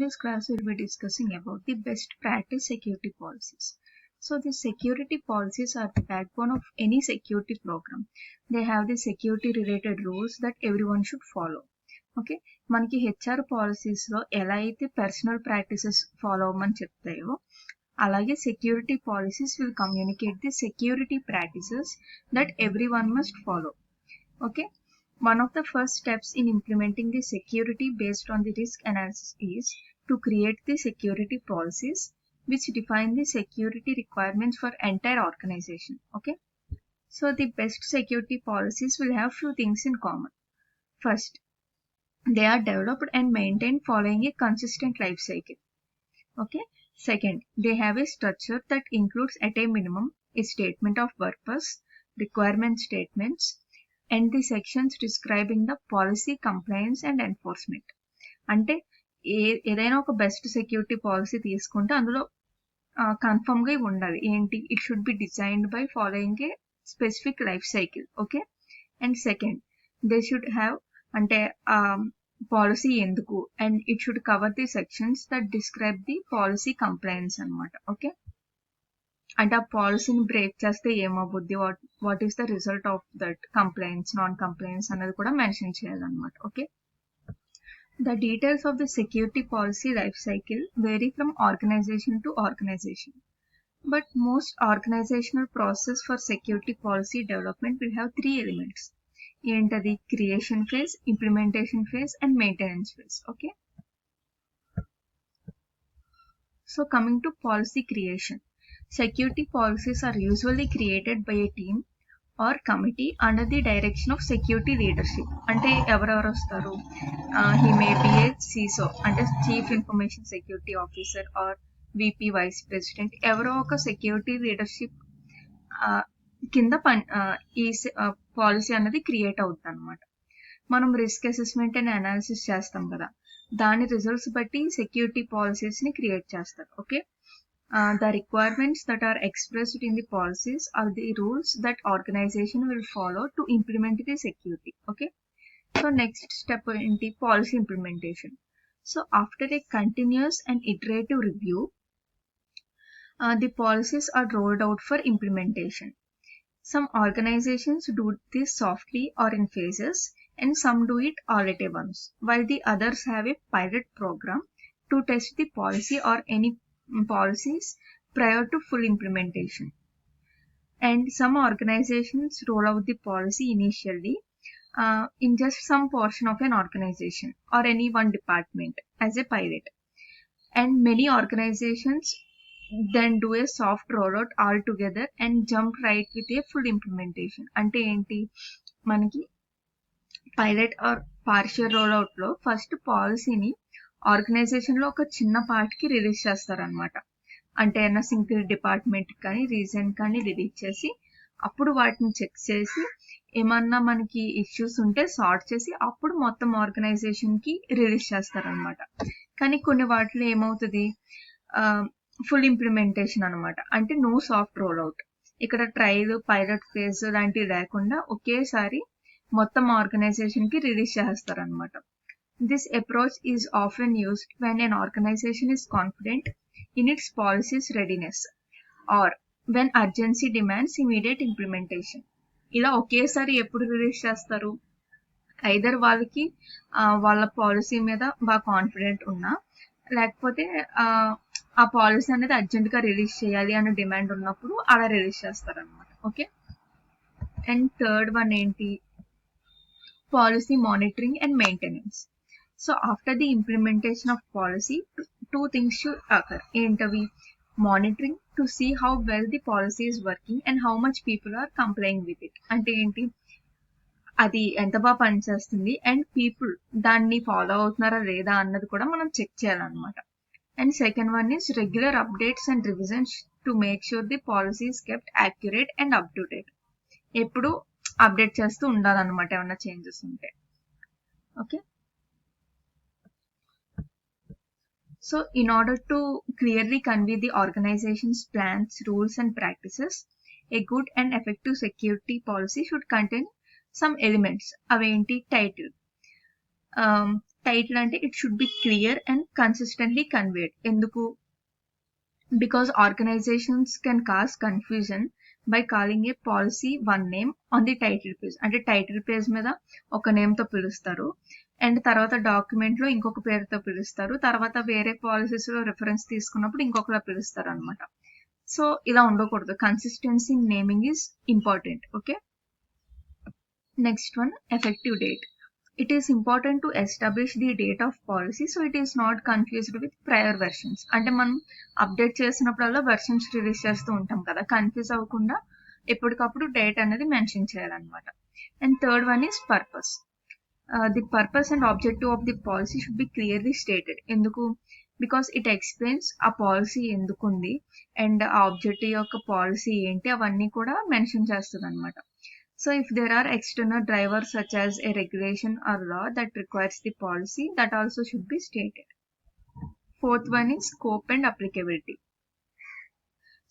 today's class we'll be discussing about the best practice security policies. So the security policies are the backbone of any security program. They have the security related rules that everyone should follow. Okay, మనకి HR పాలసీస్లో ఎలా అయితే personal practices follow అవ్వమని చెప్తాయో అలాగే security policies will communicate the security practices that every one must follow. Okay, one of the first steps in implementing the security based on the risk analysis is to create the security policies which define the security requirements for entire organization. Okay, so the best security policies will have few things in common. First, they are developed and maintained following a consistent life cycle. Okay, second, they have a structure that includes at a minimum a statement of purpose, requirement statements, and the sections describing the policy, compliance and enforcement. అంటే ఏదైనా ఒక best security policy తీసుకుంటే అందులో కన్ఫర్మ్గా ఉండాలి ఏంటి, it should be designed by following a specific life cycle. Okay, and second, they should have అంటే policy ఎందుకు, and it should cover the sections that describe the policy compliance అనమాట. Okay, అంటే ఆ పాలసీని బ్రేక్ చేస్తే ఏమవుద్ది, what is the result of that complaints, non complaints అనేది కూడా మెన్షన్ చేయాలన్నమాట. Okay, the details of the security policy life cycle vary from organization to organization, but most organizational process for security policy development will have 3 elements. ఏంటది? Creation phase, implementation phase and maintenance phase. Okay, so coming to policy creation. Security policies are usually created by a team or committee under the direction of security leadership. అంటే ఎవరెవరు వస్తారు? He may be a CISO అంటే chief information security officer or VP vice president. ఎవరో ఒక security leadership కింద ఈ policy అనేది create అవుతుంది అనమాట. మనం రిస్క్ అసెస్మెంట్ అండ్ అనాలిసిస్ చేస్తాం కదా, దాని రిజల్ట్స్ బట్టి సెక్యూరిటీ పాలసీస్ని క్రియేట్ చేస్తారు. Okay, the requirements that are expressed in the policies are the rules that organization will follow to implement the security. Okay, so next step in the policy implementation. So after a continuous and iterative review, the policies are rolled out for implementation. Some organizations do this softly or in phases, and some do it all at once, while the others have a pilot program to test the policy or any policies prior to full implementation. And some organizations roll out the policy initially in just some portion of an organization or any one department as a pilot, and many organizations then do a soft rollout altogether and jump right with a full implementation. అంటే ఏంటి, మనకి pilot are partial rollout లో first పాలసీని organisation లో ఒక చిన్న part కి release చేస్తారనమాట. అంటే ఏమన్నా సింగిల్ డిపార్ట్మెంట్ కానీ రీజన్ కానీ రిలీజ్ చేసి అప్పుడు వాటిని చెక్ చేసి ఏమన్నా మనకి ఇష్యూస్ ఉంటే సార్ట్ చేసి అప్పుడు మొత్తం ఆర్గనైజేషన్ కి రిలీజ్ చేస్తారనమాట. కానీ కొన్ని వాటిలో ఏమవుతుంది, ఫుల్ ఇంప్లిమెంటేషన్ అనమాట. అంటే నో సాఫ్ట్ రోల్ అవుట్, ఇక్కడ ట్రయల్ పైలట్ ఫేజ్ లాంటివి లేకుండా ఒకేసారి మొత్తం ఆర్గనైజేషన్ కి రిలీజ్ చేస్తారనమాట. This approach is often used when an organization is confident in its policy's readiness or when urgency demands immediate implementation. ఇలా ఒకేసారి ఎప్పుడు రిలీజ్ చేస్తారు, ఐదర్ వాళ్ళకి వాళ్ళ పాలసీ మీద బాగా కాన్ఫిడెంట్ ఉన్నా, లేకపోతే ఆ పాలసీ అనేది అర్జెంట్గా రిలీజ్ చేయాలి అనే డిమాండ్ ఉన్నప్పుడు అలా రిలీజ్ చేస్తారనమాట. ఓకే, అండ్ థర్డ్ వన్ ఏంటి, policy monitoring and maintenance. So after the implementation of policy, two things should occur. ఏంటవి? Monitoring to see how well the policy is working and how much people are complying with it. అంటే ఏంటి, అది ఎంత బాగా పనిచేస్తుంది and people దాన్ని follow అవుతున్నారా లేదా అన్నది కూడా మనం చెక్ చేయాలన్నమాట. And second one is regular updates and revisions to make sure the policy is kept accurate and up to date. ఎప్పుడు అప్డేట్ చేస్తూ ఉండాలన్నమాట ఏమన్నా చేంజెస్ ఉంటే. Okay, so in order to clearly convey the organization's plans, rules and practices, a good and effective security policy should contain some elements. Aventi title, title అంటే it should be clear and consistently conveyed. ఎందుకు? Because organizations can cause confusion by calling a policy one name on the title page. అంటే title page మీద ఒక name తో పిలుస్తారు and తర్వాత document లో ఇంకొక పేరుతో పిలుస్తారు, తర్వాత వేరే పాలసీస్ లో రిఫరెన్స్ తీసుకున్నప్పుడు ఇంకొకలా పిలుస్తారు అనమాట. సో ఇలా ఉండకూడదు. Consistency in naming is important. Okay, next one effective date. It is important to establish the date of policy so it is not confused with prior versions. అంటే మనం అప్డేట్ చేసినప్పుడల్లా versions release చేస్తూ ఉంటాం కదా, confuse అవ్వకుండా ఎప్పటికప్పుడు date అనేది mention చేయాలన్నమాట. And third one is purpose. The purpose and objective of the policy should be clearly stated. ఎందుకు? బికాస్ ఇట్ ఎక్స్ప్లెయిన్స్ ఆ పాలసీ ఎందుకుంది అండ్ ఆ ఆబ్జెక్టివ్ యొక్క పాలసీ ఏంటి అవన్నీ కూడా మెన్షన్ చేస్తుంది అనమాట. So if there are external drivers such as a regulation or law that requires the policy, that also should be stated. Fourth one is scope and applicability.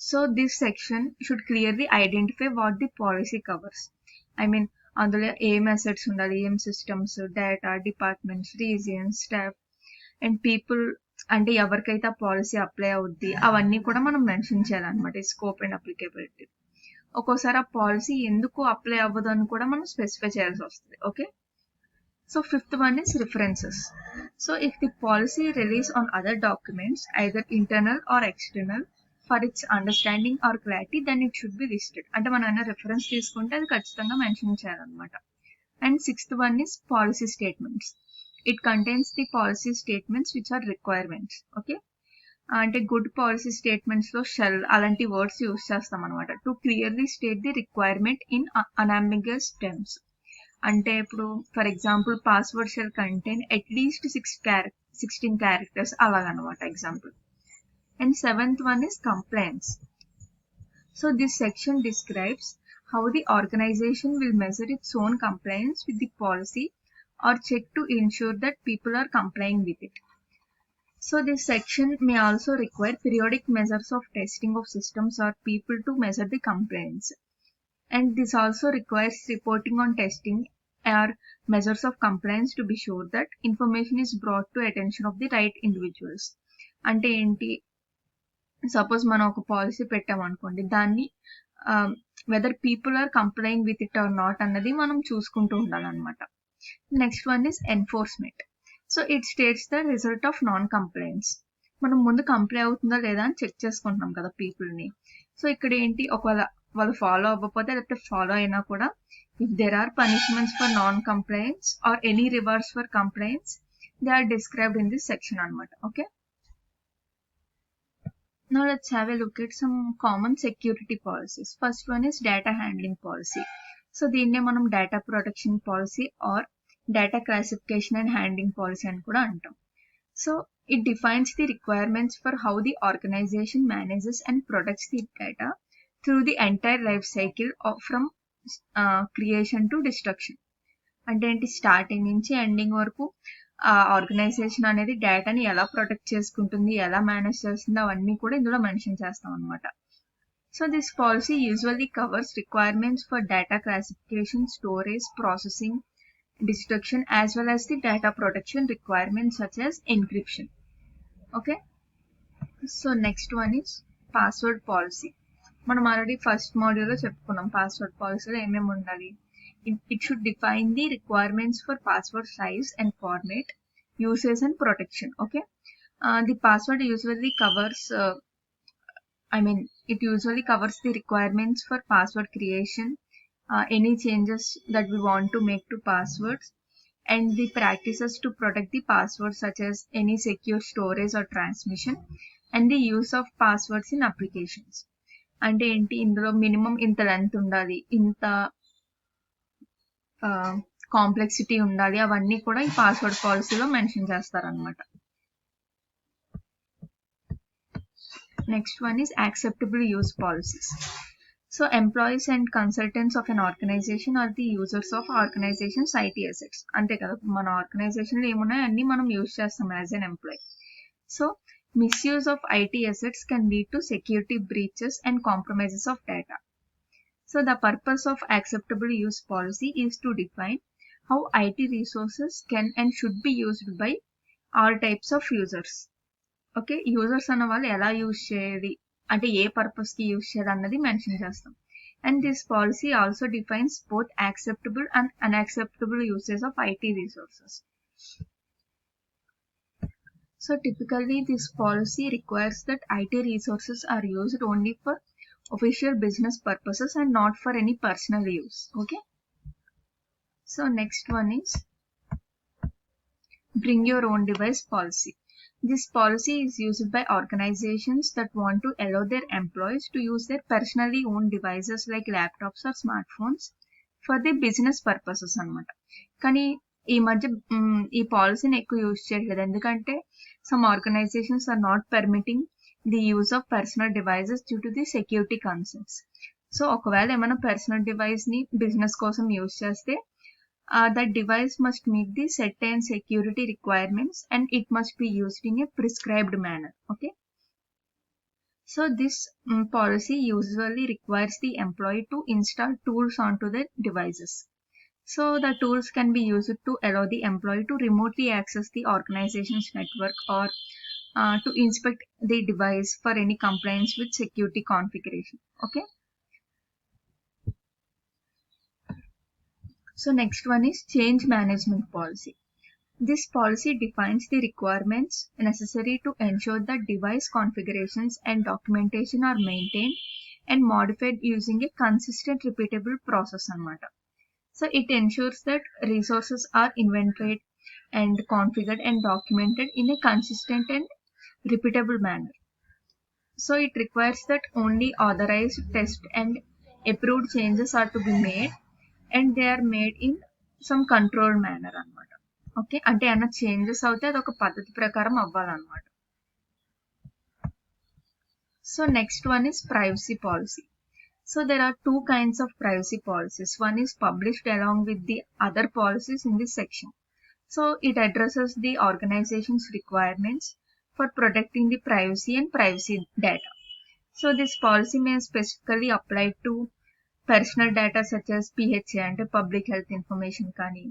So this section should clearly identify what the policy covers. I mean, అందులో ఏం assets ఉండాలి, ఏం systems, data, departments, regions, staff and people, అంటే ఎవరికైతే ఆ policy apply అవుద్ది అవన్నీ కూడా మనం మెన్షన్ చేయాలన్నమాట. Scope and applicability. ఒక్కోసారి ఆ పాలసీ ఎందుకు అప్లై అవ్వదు అని కూడా మనం స్పెసిఫై చేయాల్సి వస్తుంది. Okay, so fifth one is references. So if the policy relies on other documents either internal or external for its understanding or clarity then it should be listed. అంటే మనం ఏమైనా రిఫరెన్స్ తీసుకుంటే అది ఖచ్చితంగా మెన్షన్ చేయాలన్నమాట. And sixth one is policy statements. It contains the policy statements which are requirements. Okay, అంటే good policy statements లో shall అలాంటి వర్డ్స్ యూస్ చేస్తాం అనమాట to clearly state the requirement in unambiguous terms. అంటే ఇప్పుడు for example password shall contain at least 16 characters అలాగనమాట example. And seventh one is compliance. So this section describes how the organization will measure its own compliance with the policy or check to ensure that people are complying with it. So this section may also require periodic measures of testing of systems or people to measure the complaints. And this also requires reporting on testing or measures of complaints to be sure that information is brought to attention of the right individuals. అంటే ఏంటి, suppose మనం ఒక policy పెట్టామనుకోండి, దాన్ని whether people are complying with it or not అన్నది మనం చూసుకుంటూ ఉండాలన్నమాట. Next one is enforcement. So it states the result of non complaints. మనం ముందు కంప్లై అవుతుందా లేదా అని చెక్ చేసుకుంటున్నాం కదా పీపుల్ని. సో ఇక్కడ ఏంటి, ఒకవేళ వాళ్ళు ఫాలో అవ్వకపోతే లేకపోతే ఫాలో అయినా కూడా if there are punishments for non compliance or any rewards for compliance they are described in this section అనమాట. Okay, now let's have a look at some common security policies. First one is data handling policy. So దీన్నే మనం data protection policy or data classification and handling policy అని కూడా అంటాం. So it defines the requirements for how the organization manages and protects the data through the entire life cycle from creation to destruction. అంటే ఏంటి, starting నుంచి ending వరకు ఆ organisation అనేది డేటాని ఎలా ప్రొటెక్ట్ చేసుకుంటుంది, ఎలా మేనేజ్ చేస్తుంది అవన్నీ కూడా ఇందులో మెన్షన్ చేస్తాం అనమాట. So this policy usually covers requirements for data classification, storage, processing, destruction as well as the data protection requirements such as encryption. Okay, so next one is password policy. మనం already first module లో చెప్పుకున్నాం password పాలసీలో ఏమేమి ఉండాలి. It should define the requirements for password size and format, usage and protection. Okay, the password usually covers it usually covers the requirements for password creation, any changes that we want to make to passwords, and the practices to protect the passwords such as any secure storage or transmission, and the use of passwords in applications. అంటే ఏంటి, ఇందులో minimum ఇంత length ఉండాలి, ఇంత complexity ఉండాలి, అవన్నీ కూడా ఈ పాస్వర్డ్ పాలసీలో మెన్షన్ చేస్తారనమాట. Next one is acceptable use policies. So employees and consultants of an organization are the users of organization's IT assets. అంతే కదా, మన ఆర్గనైజేషన్లో ఏమున్నాయో అన్ని మనం యూజ్ చేస్తాం as an employee. So misuse of IT assets can lead to security breaches and compromises of data. So the purpose of acceptable use policy is to define how IT resources can and should be used by all types of users. Okay, users అన్న వాళ్ళు ఎలా use చేయాలి అంటే ఏ పర్పస్కి use చేయాలి అన్నది mention చేస్తాం. And this policy also defines both acceptable and unacceptable usage of IT resources. So typically this policy requires that IT resources are used only for official business purposes and not for any personal use. Okay. So next one is bring your own device policy. This policy is used by organizations that want to allow their employees to use their personally owned devices like laptops or smartphones for the business purposes అన్నమాట. కానీ ఈ మధ్య ఈ పాలసీని ఎక్కువ use చేయట్లేదు, ఎందుకంటే some organizations are not permitting the use of personal devices due to the security concerns. So ఒకవేళ ఏమైనా పర్సనల్ డివైస్ని బిజినెస్ కోసం యూజ్ చేస్తే that device must meet the certain security requirements and it must be used in a prescribed manner. Okay. So this policy usually requires the employee to install tools onto the devices. So the tools can be used to allow the employee to remotely access the organization's network or to inspect the device for any complaints with security configuration. Okay. So next one is change management policy. This policy defines the requirements necessary to ensure that device configurations and documentation are maintained and modified using a consistent repeatable process anamata. So it ensures that resources are inventoried and configured and documented in a consistent and repeatable manner. So it requires that only authorized, test and approved changes are to be made and they are made in some controlled manner అన్నమాట. Okay, అంటే ఏమైనా changes అవుతే అది ఒక పద్ధతి ప్రకారం అవ్వాలన్నమాట. So next one is privacy policy. So there are two kinds of privacy policies. One is published along with the other policies in this section. So it addresses the organization's requirements for protecting the privacy and privacy data. So this policy may specifically apply to personal data such as PHA అంటే public health information కానీ,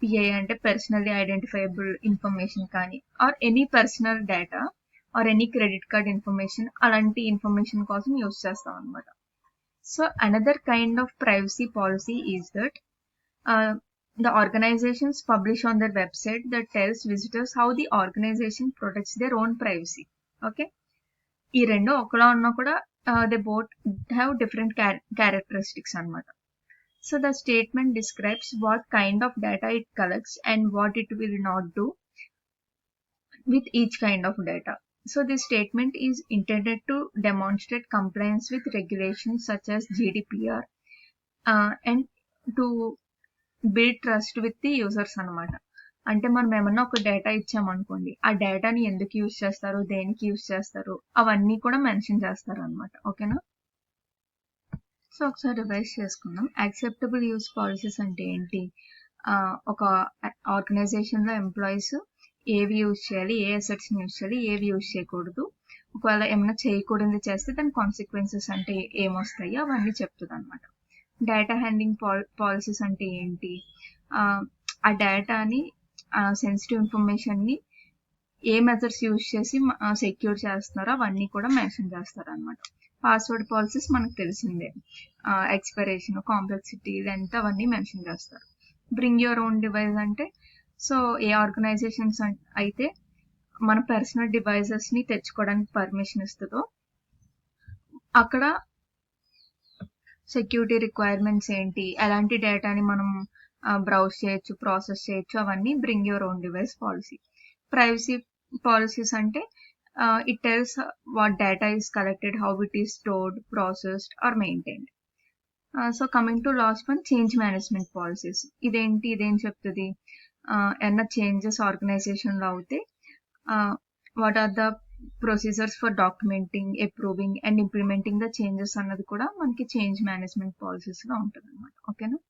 PI అంటే personally identifiable information కానీ, or any personal data or any credit card information, అలాంటి information కోసం use చేస్తాం అనమాట. So another kind of privacy policy is that the organizations publish on their website that tells visitors how the organization protects their own privacy. Okay, ఈ రెండు ఒకలా ఉన్నా కూడా they both have different characteristics anamata. So the statement describes what kind of data it collects and what it will not do with each kind of data. So this statement is intended to demonstrate compliance with regulations such as GDPR and to build trust with the users anamata. అంటే మనం ఏమన్నా ఒక data ఇచ్చామనుకోండి, ఆ డేటాని ఎందుకు use చేస్తారు, దేనికి use చేస్తారు, అవన్నీ కూడా మెన్షన్ చేస్తారు అనమాట. ఓకేనా. సో ఒకసారి రివైజ్ చేసుకుందాం. యాక్సెప్టబుల్ యూజ్ పాలసీస్ అంటే ఏంటి, ఒక ఆర్గనైజేషన్లో ఎంప్లాయీస్ ఏవి యూజ్ చేయాలి, ఏ అసెట్స్ని యూజ్ చేయాలి, ఏవి యూజ్ చేయకూడదు, ఒకవేళ ఏమైనా చేయకూడదు చేస్తే దాని కాన్సిక్వెన్సెస్ అంటే ఏమొస్తాయి అవన్నీ చెప్తుంది అనమాట. డేటా హ్యాండ్లింగ్ పాలసీస్ అంటే ఏంటి, ఆ డేటాని సెన్సిటివ్ ఇన్ఫర్మేషన్ని ఏ మెథడ్స్ యూజ్ చేసి సెక్యూర్ చేస్తున్నారో అవన్నీ కూడా మెన్షన్ చేస్తారు అనమాట. పాస్వర్డ్ పాలసీస్ మనకు తెలిసిందే, ఎక్స్పైరేషన్, కాంప్లెక్సిటీ, లెంత్ అవన్నీ మెన్షన్ చేస్తారు. బ్రింగ్ యువర్ ఓన్ డివైస్ అంటే సో ఏ ఆర్గనైజేషన్స్ అయితే మన పర్సనల్ డివైజెస్ని తెచ్చుకోవడానికి పర్మిషన్ ఇస్తుందో అక్కడ సెక్యూరిటీ రిక్వైర్మెంట్స్ ఏంటి, ఎలాంటి డేటాని మనం బ్రౌజ్ చేయొచ్చు, ప్రాసెస్ చేయొచ్చు, అవన్నీ bring your own device policy. Privacy policies అంటే it tells what data is collected, how it is stored, processed or maintained. So coming to last one, change management policies. ఇదేం చెప్తుంది, ఏమన్నా చేంజెస్ ఆర్గనైజేషన్లో అవుతే what are the procedures for documenting, approving and implementing the changes అన్నది కూడా మనకి change management పాలసీస్లో ఉంటుంది అనమాట. ఓకేనా.